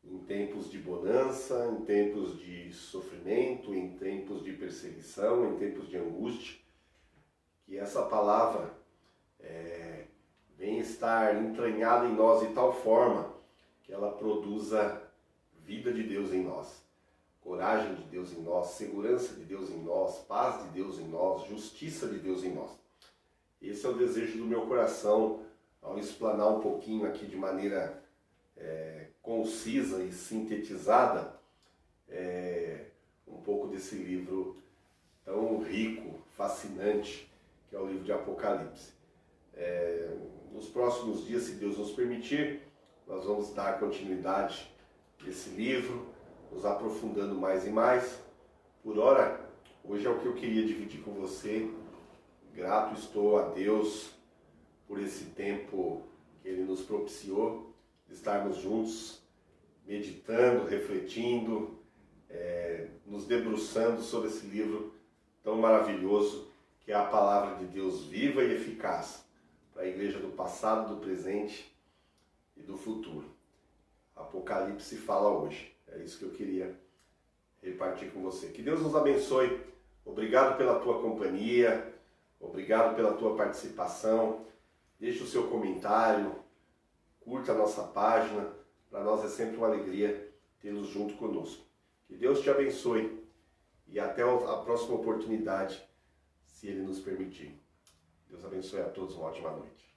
em tempos de bonança, em tempos de sofrimento, em tempos de perseguição, em tempos de angústia. Que essa palavra venha estar entranhada em nós de tal forma que ela produza vida de Deus em nós, coragem de Deus em nós, segurança de Deus em nós, paz de Deus em nós, justiça de Deus em nós. Esse é o desejo do meu coração ao explanar um pouquinho aqui de maneira concisa e sintetizada um pouco desse livro tão rico, fascinante, que é o livro de Apocalipse. Nos próximos dias, se Deus nos permitir, nós vamos dar continuidade desse livro, nos aprofundando mais e mais. Por ora, hoje é o que eu queria dividir com você. Grato estou a Deus por esse tempo que Ele nos propiciou, de estarmos juntos, meditando, refletindo, nos debruçando sobre esse livro tão maravilhoso, que é a palavra de Deus viva e eficaz para a igreja do passado, do presente e do futuro. Apocalipse fala hoje. É isso que eu queria repartir com você. Que Deus nos abençoe. Obrigado pela tua companhia. Obrigado pela tua participação. Deixe o seu comentário. Curta a nossa página. Para nós é sempre uma alegria tê-los junto conosco. Que Deus te abençoe. E até a próxima oportunidade, se Ele nos permitir. Deus abençoe a todos. Uma ótima noite.